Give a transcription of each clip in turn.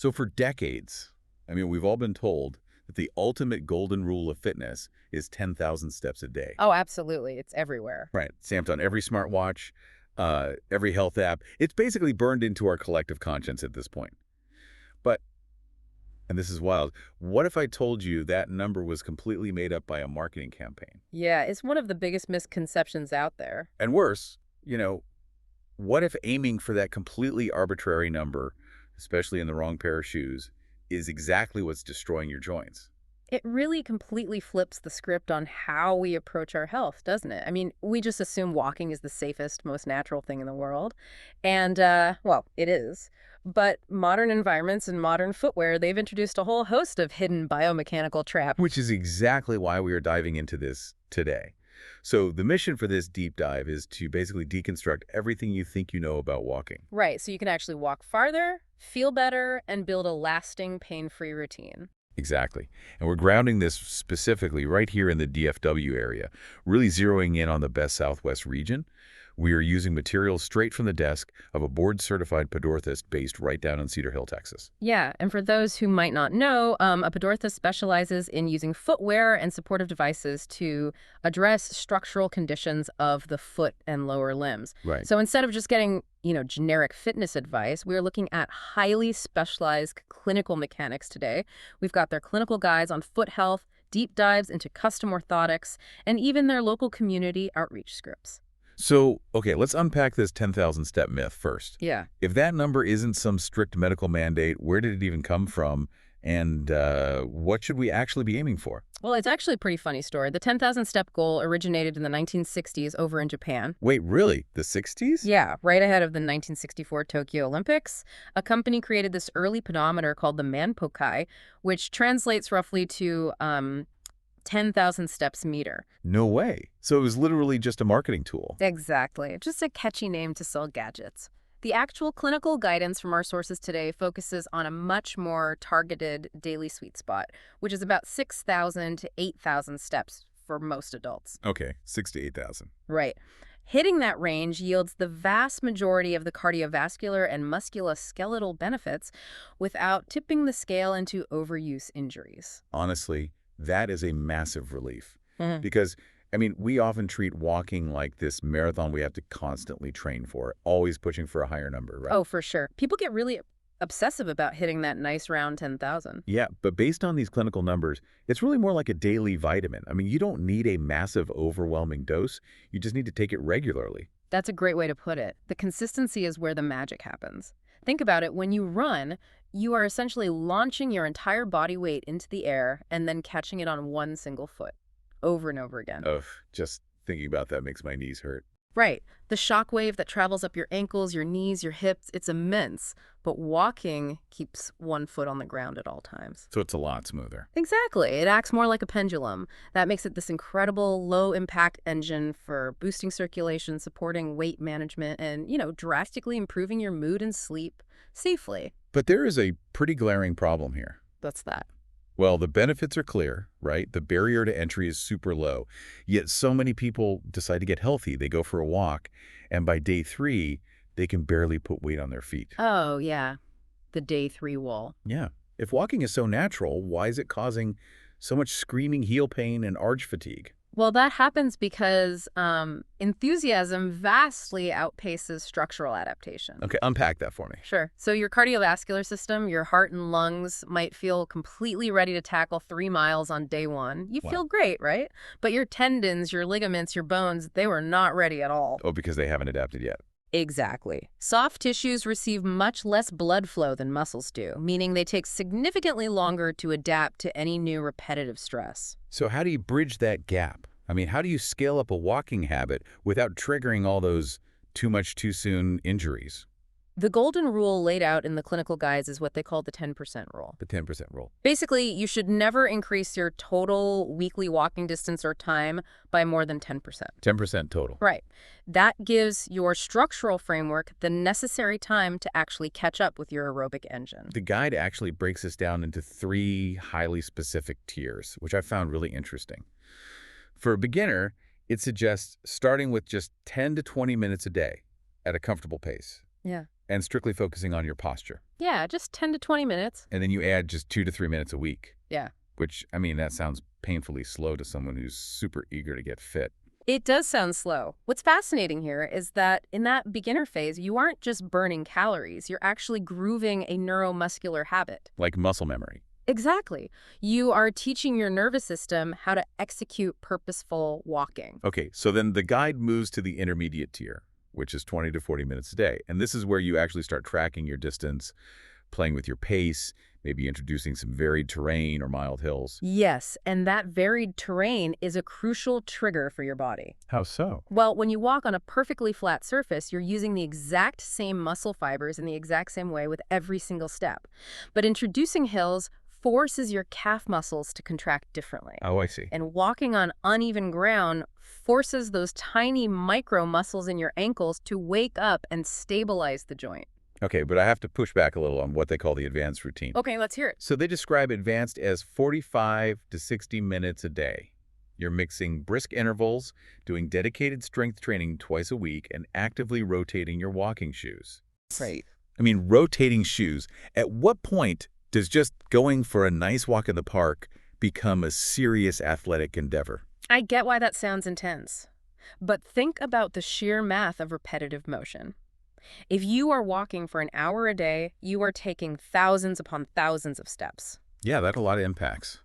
So for decades, I mean, we've all been told that the ultimate golden rule of fitness is 10,000 steps a day. Oh, absolutely. It's everywhere. Right. Stamped on every smartwatch, every health app. It's basically burned into our collective conscience at this point. But, and this is wild, what if I told you that number was completely made up by a marketing campaign? Yeah, it's one of the biggest misconceptions out there. And worse, what if aiming for that completely arbitrary number, especially in the wrong pair of shoes, is exactly what's destroying your joints? It really completely flips the script on how we approach our health, doesn't it? I mean, we just assume walking is the safest, most natural thing in the world. And, well, it is. But modern environments and modern footwear, they've introduced a whole host of hidden biomechanical traps. Which is exactly why we are diving into this today. So the mission for this deep dive is to basically deconstruct everything you think you know about walking. Right, so you can actually walk farther, feel better, and build a lasting pain-free routine. Exactly. And we're grounding this specifically right here in the DFW area, really zeroing in on the best Southwest region. We are using materials straight from the desk of a board-certified pedorthist based right down in Cedar Hill, Texas. Yeah, and for those who might not know, a pedorthist specializes in using footwear and supportive devices to address structural conditions of the foot and lower limbs. Right. So instead of just getting, generic fitness advice, we're looking at highly specialized clinical mechanics today. We've got their clinical guides on foot health, deep dives into custom orthotics, and even their local community outreach scripts. So, okay, let's unpack this 10,000 step myth first. Yeah. If that number isn't some strict medical mandate, where did it even come from? And what should we actually be aiming for? Well, it's actually a pretty funny story. The 10,000 step goal originated in the 1960s over in Japan. Wait, really? The 60s? Yeah, right ahead of the 1964 Tokyo Olympics. A company created this early pedometer called the Manpokai, which translates roughly to 10,000 steps meter. No way. So it was literally just a marketing tool. Exactly. Just a catchy name to sell gadgets. The actual clinical guidance from our sources today focuses on a much more targeted daily sweet spot, which is about 6,000 to 8,000 steps for most adults. Okay, 6,000 to 8,000. Right. Hitting that range yields the vast majority of the cardiovascular and musculoskeletal benefits without tipping the scale into overuse injuries. Honestly, that is a massive relief. Mhm. Because, I mean, we often treat walking like this marathon we have to constantly train for, always pushing for a higher number, right? Oh, for sure. People get really obsessive about hitting that nice round 10,000. Yeah, but based on these clinical numbers, it's really more like a daily vitamin. I mean, you don't need a massive, overwhelming dose. You just need to take it regularly. That's a great way to put it. The consistency is where the magic happens. Think about it. When you run, you are essentially launching your entire body weight into the air and then catching it on one single foot over and over again. Ugh, just thinking about that makes my knees hurt. Right. The shock wave that travels up your ankles, your knees, your hips, it's immense. But walking keeps one foot on the ground at all times. So it's a lot smoother. Exactly. It acts more like a pendulum. That makes it this incredible low-impact engine for boosting circulation, supporting weight management, and, drastically improving your mood and sleep safely. But there is a pretty glaring problem here. That's that. Well, the benefits are clear, right? The barrier to entry is super low. Yet so many people decide to get healthy. They go for a walk, and by day 3, they can barely put weight on their feet. Oh, yeah. The day 3 wall. Yeah. If walking is so natural, why is it causing so much screaming heel pain and arch fatigue? Well, that happens because enthusiasm vastly outpaces structural adaptation. Okay, unpack that for me. Sure. So your cardiovascular system, your heart and lungs might feel completely ready to tackle 3 miles on day 1. You feel great, right? But your tendons, your ligaments, your bones, they were not ready at all. Oh, because they haven't adapted yet. Exactly. Soft tissues receive much less blood flow than muscles do, meaning they take significantly longer to adapt to any new repetitive stress. So how do you bridge that gap? I mean, how do you scale up a walking habit without triggering all those too much too soon injuries? The golden rule laid out in the clinical guides is what they call the 10% rule. The 10% rule. Basically, you should never increase your total weekly walking distance or time by more than 10%. 10% total. Right. That gives your structural framework the necessary time to actually catch up with your aerobic engine. The guide actually breaks this down into 3 highly specific tiers, which I found really interesting. For a beginner, it suggests starting with just 10 to 20 minutes a day at a comfortable pace. Yeah. And strictly focusing on your posture. Yeah, just 10 to 20 minutes. And then you add just 2 to 3 minutes a week, Yeah. which, I mean, that sounds painfully slow to someone who's super eager to get fit. It does sound slow. What's fascinating here is that in that beginner phase, you aren't just burning calories, you're actually grooving a neuromuscular habit. Like muscle memory. Exactly. You are teaching your nervous system how to execute purposeful walking. Okay, so then the guide moves to the intermediate tier, which is 20 to 40 minutes a day. And this is where you actually start tracking your distance, playing with your pace, maybe introducing some varied terrain or mild hills. Yes, and that varied terrain is a crucial trigger for your body. How so? Well, when you walk on a perfectly flat surface, you're using the exact same muscle fibers in the exact same way with every single step. But introducing hills forces your calf muscles to contract differently. Oh, I see. And walking on uneven ground forces those tiny micro muscles in your ankles to wake up and stabilize the joint. Okay, but I have to push back a little on what they call the advanced routine. Okay, let's hear it. So they describe advanced as 45 to 60 minutes a day. You're mixing brisk intervals, doing dedicated strength training twice a week, and actively rotating your walking shoes. Right. I mean, rotating shoes. At what point does just going for a nice walk in the park become a serious athletic endeavor? I get why that sounds intense. But think about the sheer math of repetitive motion. If you are walking for an hour a day, you are taking thousands upon thousands of steps. Yeah, that's a lot of impacts.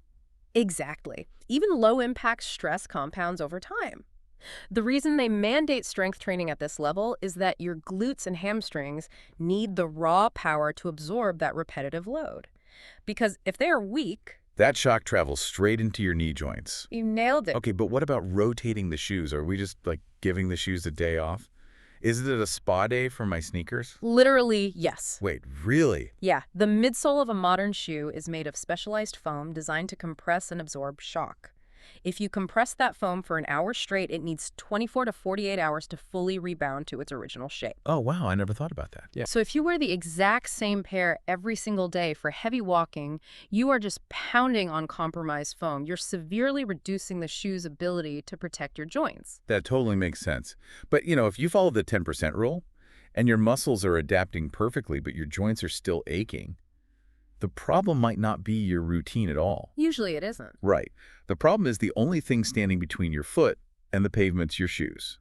Exactly. Even low-impact stress compounds over time. The reason they mandate strength training at this level is that your glutes and hamstrings need the raw power to absorb that repetitive load. Because if they are weak, That shock travels straight into your knee joints. you nailed it. Okay, but what about rotating the shoes? Are we just, like, giving the shoes a day off? Is it a spa day for my sneakers? Literally, yes. Wait, really? Yeah, the midsole of a modern shoe is made of specialized foam designed to compress and absorb shock. If you compress that foam for an hour straight, it needs 24 to 48 hours to fully rebound to its original shape. Oh, wow, I never thought about that. Yeah. So if you wear the exact same pair every single day for heavy walking, you are just pounding on compromised foam. You're severely reducing the shoe's ability to protect your joints. That totally makes sense. But, if you follow the 10% rule and your muscles are adapting perfectly, but your joints are still aching, the problem might not be your routine at all. Usually it isn't. Right. The problem is the only thing standing between your foot and the pavement's your shoes.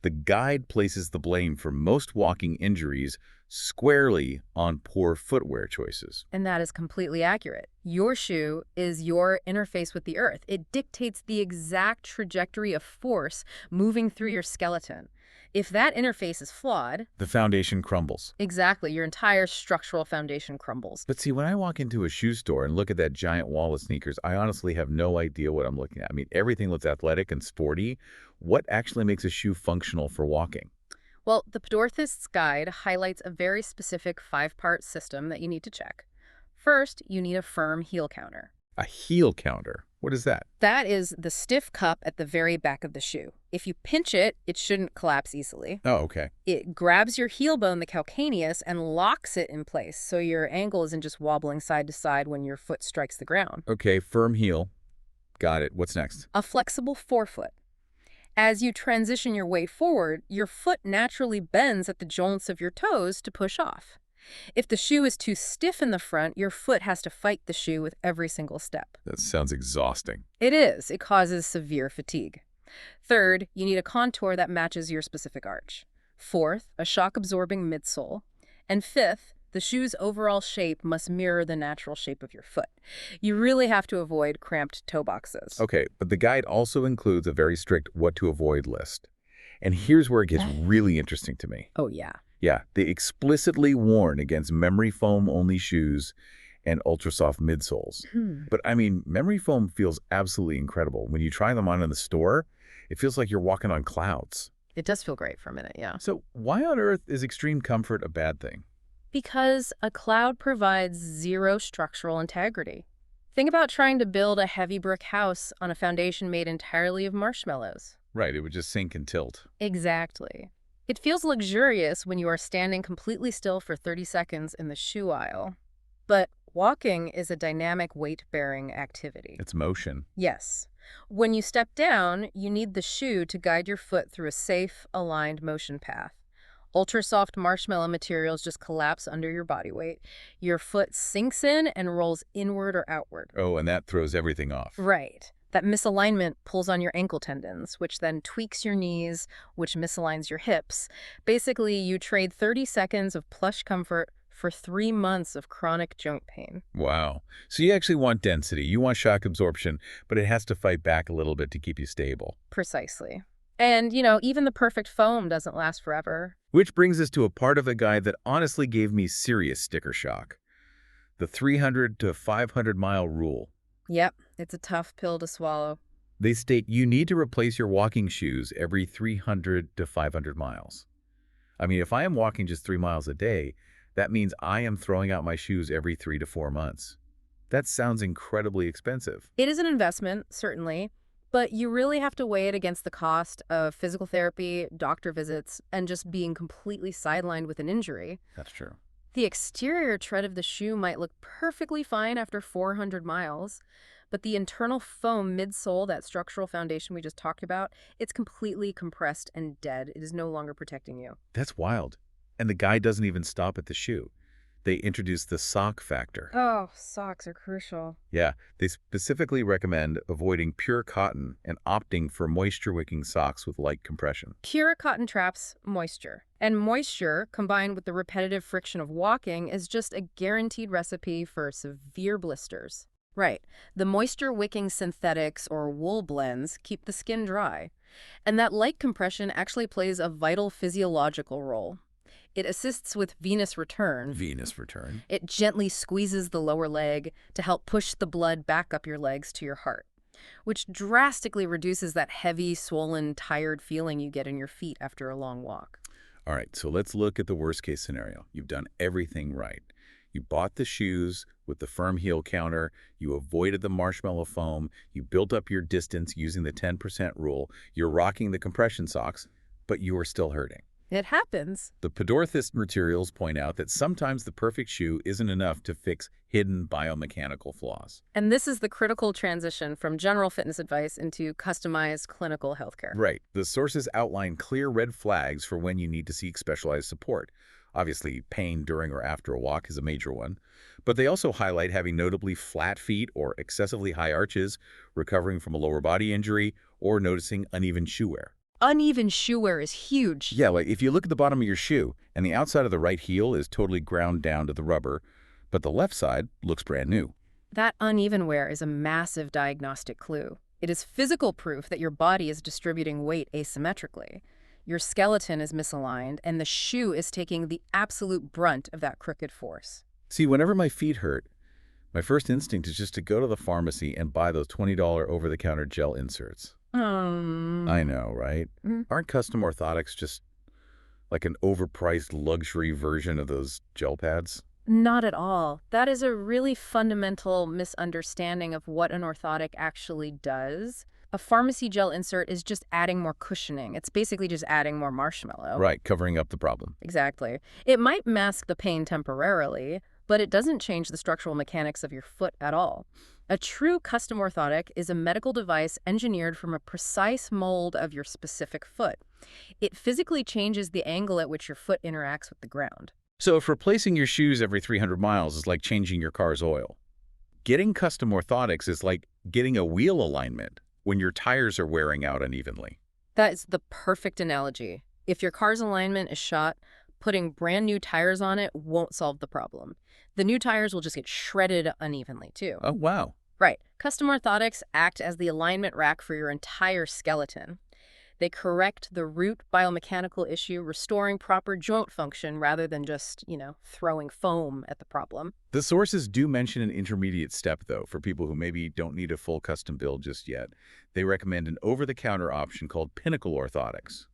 The guide places the blame for most walking injuries squarely on poor footwear choices. And that is completely accurate. Your shoe is your interface with the earth. It dictates the exact trajectory of force moving through your skeleton. If that interface is flawed, The foundation crumbles. exactly, your entire structural foundation crumbles. But see, when I walk into a shoe store and look at that giant wall of sneakers, I honestly have no idea what I'm looking at. I mean, everything looks athletic and sporty. What actually makes a shoe functional for walking? Well, the pedorthist's guide highlights a very specific 5-part system that you need to check. First, you need a firm heel counter. A heel counter. What is that? That is the stiff cup at the very back of the shoe. If you pinch it, it shouldn't collapse easily. Oh, okay. It grabs your heel bone, the calcaneus, and locks it in place so your ankle isn't just wobbling side to side when your foot strikes the ground. Okay, firm heel. Got it. What's next? A flexible forefoot. As you transition your weight forward, your foot naturally bends at the joints of your toes to push off. If the shoe is too stiff in the front, your foot has to fight the shoe with every single step. That sounds exhausting. It is. It causes severe fatigue. Third, you need a contour that matches your specific arch. Fourth, a shock-absorbing midsole. And fifth, the shoe's overall shape must mirror the natural shape of your foot. You really have to avoid cramped toe boxes. Okay, but the guide also includes a very strict what to avoid list. And here's where it gets really interesting to me. Oh, yeah. Yeah, they explicitly warn against memory foam-only shoes and ultra-soft midsoles. But I mean, memory foam feels absolutely incredible. When you try them on in the store, it feels like you're walking on clouds. It does feel great for a minute, yeah. So why on earth is extreme comfort a bad thing? Because a cloud provides zero structural integrity. Think about trying to build a heavy brick house on a foundation made entirely of marshmallows. Right, it would just sink and tilt. Exactly. It feels luxurious when you are standing completely still for 30 seconds in the shoe aisle. But walking is a dynamic weight-bearing activity. It's motion. Yes. When you step down, you need the shoe to guide your foot through a safe, aligned motion path. Ultra soft marshmallow materials just collapse under your body weight. Your foot sinks in and rolls inward or outward. Oh, and that throws everything off. Right. That misalignment pulls on your ankle tendons, which then tweaks your knees, which misaligns your hips. Basically, you trade 30 seconds of plush comfort for 3 months of chronic joint pain. Wow. So you actually want density. You want shock absorption, but it has to fight back a little bit to keep you stable. Precisely. And, even the perfect foam doesn't last forever. Which brings us to a part of the guide that honestly gave me serious sticker shock. The 300 to 500 mile rule. Yep, it's a tough pill to swallow. They state you need to replace your walking shoes every 300 to 500 miles. I mean, if I am walking just 3 miles a day, that means I am throwing out my shoes every 3 to 4 months. That sounds incredibly expensive. It is an investment, certainly, but you really have to weigh it against the cost of physical therapy, doctor visits, and just being completely sidelined with an injury. That's true. The exterior tread of the shoe might look perfectly fine after 400 miles, but the internal foam midsole, that structural foundation we just talked about, it's completely compressed and dead. It is no longer protecting you. That's wild. And the guide doesn't even stop at the shoe. They introduce the sock factor. Oh, socks are crucial. Yeah, they specifically recommend avoiding pure cotton and opting for moisture-wicking socks with light compression. Pure cotton traps moisture. And moisture, combined with the repetitive friction of walking, is just a guaranteed recipe for severe blisters. Right. The moisture-wicking synthetics or wool blends keep the skin dry. And that light compression actually plays a vital physiological role. It assists with venous return. Venous return. It gently squeezes the lower leg to help push the blood back up your legs to your heart, which drastically reduces that heavy, swollen, tired feeling you get in your feet after a long walk. All right, so let's look at the worst-case scenario. You've done everything right. You bought the shoes with the firm heel counter, you avoided the marshmallow foam, you built up your distance using the 10% rule, you're rocking the compression socks, but you are still hurting. It happens. The pedorthist materials point out that sometimes the perfect shoe isn't enough to fix hidden biomechanical flaws. And this is the critical transition from general fitness advice into customized clinical healthcare. Right. The sources outline clear red flags for when you need to seek specialized support. Obviously, pain during or after a walk is a major one. But they also highlight having notably flat feet or excessively high arches, recovering from a lower body injury, or noticing uneven shoe wear. Uneven shoe wear is huge. Yeah, like if you look at the bottom of your shoe and the outside of the right heel is totally ground down to the rubber, but the left side looks brand new. That uneven wear is a massive diagnostic clue. It is physical proof that your body is distributing weight asymmetrically. Your skeleton is misaligned, and the shoe is taking the absolute brunt of that crooked force. See, whenever my feet hurt, my first instinct is just to go to the pharmacy and buy those $20 over-the-counter gel inserts. I know, right? Aren't custom orthotics just like an overpriced luxury version of those gel pads? Not at all. That is a really fundamental misunderstanding of what an orthotic actually does. A pharmacy gel insert is just adding more cushioning. It's basically just adding more marshmallow. Right, covering up the problem. Exactly. It might mask the pain temporarily, but it doesn't change the structural mechanics of your foot at all. A true custom orthotic is a medical device engineered from a precise mold of your specific foot. It physically changes the angle at which your foot interacts with the ground. So if replacing your shoes every 300 miles is like changing your car's oil, getting custom orthotics is like getting a wheel alignment when your tires are wearing out unevenly. That is the perfect analogy. If your car's alignment is shot, putting brand new tires on it won't solve the problem. The new tires will just get shredded unevenly, too. Oh, wow. Right. Custom orthotics act as the alignment rack for your entire skeleton. They correct the root biomechanical issue, restoring proper joint function rather than just, throwing foam at the problem. The sources do mention an intermediate step, though, for people who maybe don't need a full custom build just yet. They recommend an over-the-counter option called Pinnacle Orthotics.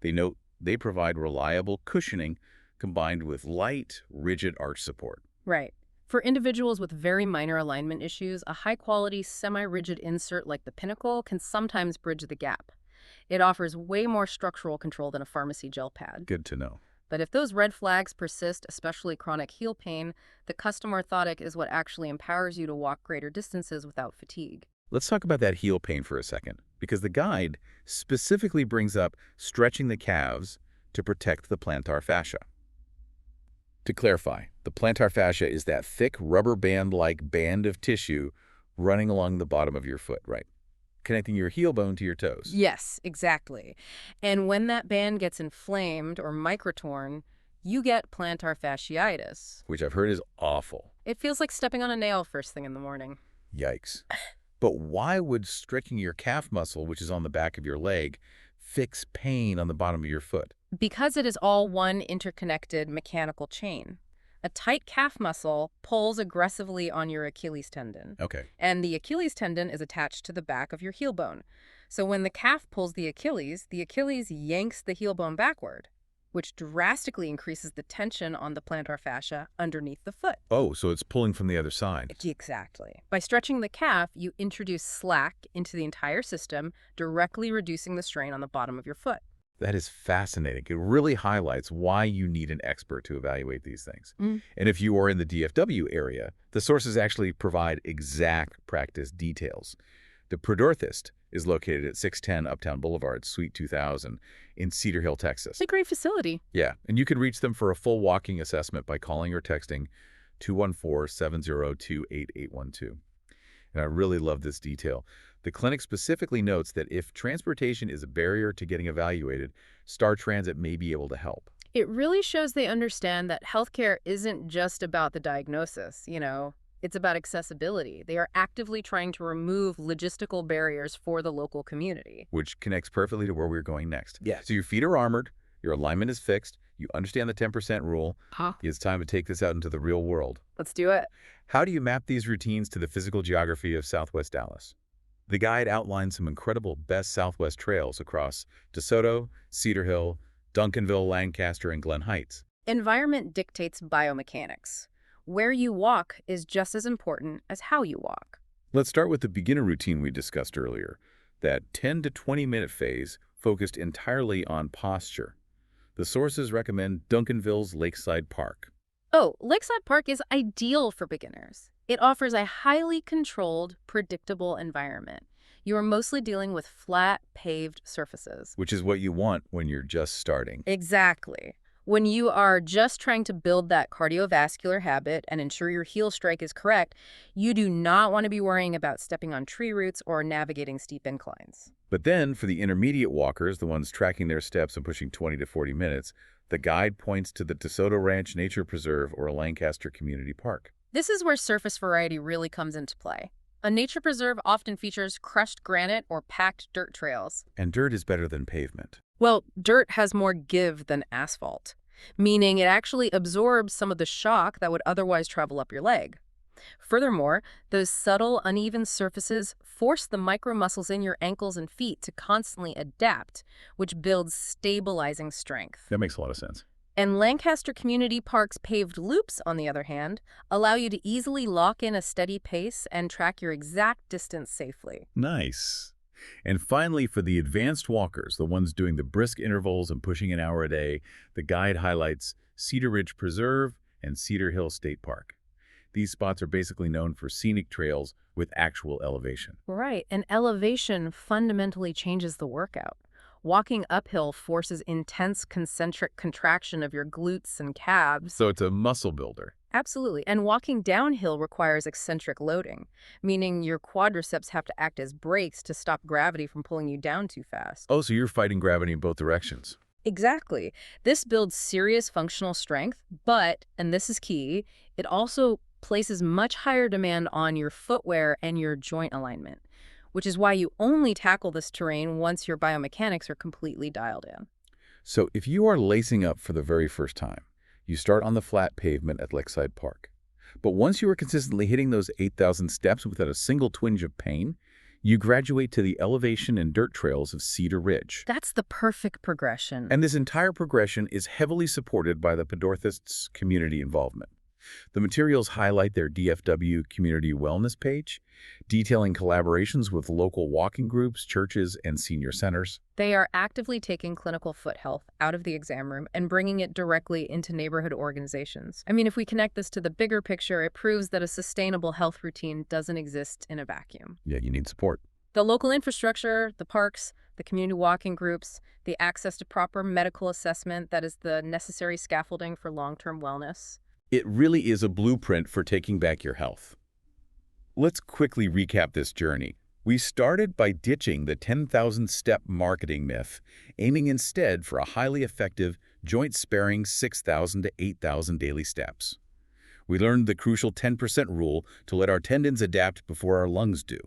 They note they provide reliable cushioning combined with light, rigid arch support. Right. For individuals with very minor alignment issues, a high-quality, semi-rigid insert like the Pinnacle can sometimes bridge the gap. It offers way more structural control than a pharmacy gel pad. Good to know. But if those red flags persist, especially chronic heel pain, the custom orthotic is what actually empowers you to walk greater distances without fatigue. Let's talk about that heel pain for a second, because the guide specifically brings up stretching the calves to protect the plantar fascia. To clarify, the plantar fascia is that thick rubber band-like band of tissue running along the bottom of your foot, right? Connecting your heel bone to your toes. Yes, exactly. And when that band gets inflamed or microtorn, you get plantar fasciitis. Which I've heard is awful. It feels like stepping on a nail first thing in the morning. Yikes. But why would stretching your calf muscle, which is on the back of your leg, fix pain on the bottom of your foot? Because it is all one interconnected mechanical chain. A tight calf muscle pulls aggressively on your Achilles tendon. Okay. And the Achilles tendon is attached to the back of your heel bone. So when the calf pulls the Achilles yanks the heel bone backward, which drastically increases the tension on the plantar fascia underneath the foot. Oh, so it's pulling from the other side. Exactly. By stretching the calf, you introduce slack into the entire system, directly reducing the strain on the bottom of your foot. That is fascinating. It really highlights why you need an expert to evaluate these things. Mm. And if you are in the DFW area, the sources actually provide exact practice details. The pedorthist is located at 610 Uptown Boulevard, Suite 2000 in Cedar Hill, Texas. It's a great facility. Yeah, and you can reach them for a full walking assessment by calling or texting 214-702-8812. And I really love this detail. The clinic specifically notes that if transportation is a barrier to getting evaluated, Star Transit may be able to help. It really shows they understand that healthcare isn't just about the diagnosis, it's about accessibility. They are actively trying to remove logistical barriers for the local community. Which connects perfectly to where we're going next. Yes. So your feet are armored, your alignment is fixed, you understand the 10% rule. Huh? It's time to take this out into the real world. Let's do it. How do you map these routines to the physical geography of Southwest Dallas? The guide outlines some incredible best Southwest trails across DeSoto, Cedar Hill, Duncanville, Lancaster, and Glen Heights. Environment dictates biomechanics. Where you walk is just as important as how you walk. Let's start with the beginner routine we discussed earlier, that 10 to 20-minute phase focused entirely on posture. The sources recommend Duncanville's Lakeside Park. Oh, Lakeside Park is ideal for beginners. It offers a highly controlled, predictable environment. You are mostly dealing with flat, paved surfaces. Which is what you want when you're just starting. Exactly. When you are just trying to build that cardiovascular habit and ensure your heel strike is correct, you do not want to be worrying about stepping on tree roots or navigating steep inclines. But then, for the intermediate walkers, the ones tracking their steps and pushing 20 to 40 minutes, the guide points to the DeSoto Ranch Nature Preserve or Lancaster Community Park. This is where surface variety really comes into play. A nature preserve often features crushed granite or packed dirt trails. And dirt is better than pavement. Well, dirt has more give than asphalt, meaning it actually absorbs some of the shock that would otherwise travel up your leg. Furthermore, those subtle, uneven surfaces force the micromuscles in your ankles and feet to constantly adapt, which builds stabilizing strength. That makes a lot of sense. And Lancaster Community Park's paved loops, on the other hand, allow you to easily lock in a steady pace and track your exact distance safely. Nice. And finally, for the advanced walkers, the ones doing the brisk intervals and pushing an hour a day, the guide highlights Cedar Ridge Preserve and Cedar Hill State Park. These spots are basically known for scenic trails with actual elevation. Right, and elevation fundamentally changes the workout. Walking uphill forces intense concentric contraction of your glutes and calves. So it's a muscle builder. Absolutely. And walking downhill requires eccentric loading, meaning your quadriceps have to act as brakes to stop gravity from pulling you down too fast. Oh, so you're fighting gravity in both directions. Exactly. This builds serious functional strength, but, and this is key, it also places much higher demand on your footwear and your joint alignment, which is why you only tackle this terrain once your biomechanics are completely dialed in. So if you are lacing up for the very first time, you start on the flat pavement at Lakeside Park. But once you are consistently hitting those 8,000 steps without a single twinge of pain, you graduate to the elevation and dirt trails of Cedar Ridge. That's the perfect progression. And this entire progression is heavily supported by the pedorthist's community involvement. The materials highlight their DFW Community Wellness page, detailing collaborations with local walking groups, churches, and senior centers. They are actively taking clinical foot health out of the exam room and bringing it directly into neighborhood organizations. I mean, if we connect this to the bigger picture, it proves that a sustainable health routine doesn't exist in a vacuum. Yeah, you need support. The local infrastructure, the parks, the community walking groups, the access to proper medical assessment that is the necessary scaffolding for long-term wellness. It really is a blueprint for taking back your health. Let's quickly recap this journey. We started by ditching the 10,000-step marketing myth, aiming instead for a highly effective, joint-sparing 6,000 to 8,000 daily steps. We learned the crucial 10% rule to let our tendons adapt before our lungs do.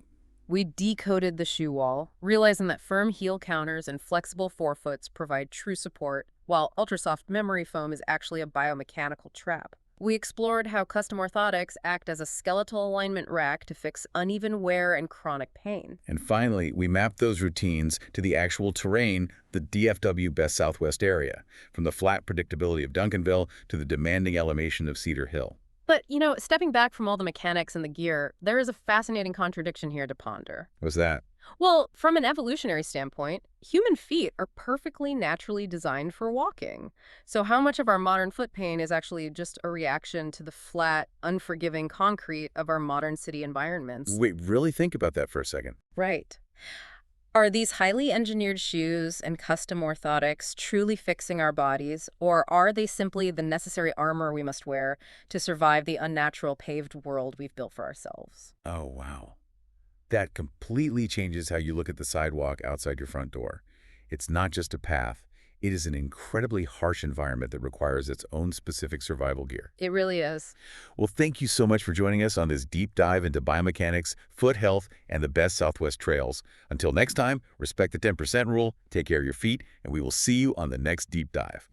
We decoded the shoe wall, realizing that firm heel counters and flexible forefoots provide true support, while ultrasoft memory foam is actually a biomechanical trap. We explored how custom orthotics act as a skeletal alignment rack to fix uneven wear and chronic pain. And finally, we mapped those routines to the actual terrain, the DFW Best Southwest area, from the flat predictability of Duncanville to the demanding elevation of Cedar Hill. But, stepping back from all the mechanics and the gear, there is a fascinating contradiction here to ponder. What's that? Well, from an evolutionary standpoint, human feet are perfectly naturally designed for walking. So how much of our modern foot pain is actually just a reaction to the flat, unforgiving concrete of our modern city environments? Wait, really think about that for a second. Right. Are these highly engineered shoes and custom orthotics truly fixing our bodies, or are they simply the necessary armor we must wear to survive the unnatural paved world we've built for ourselves? Oh, wow. That completely changes how you look at the sidewalk outside your front door. It's not just a path. It is an incredibly harsh environment that requires its own specific survival gear. It really is. Well, thank you so much for joining us on this deep dive into biomechanics, foot health, and the best Southwest trails. Until next time, respect the 10% rule, take care of your feet, and we will see you on the next deep dive.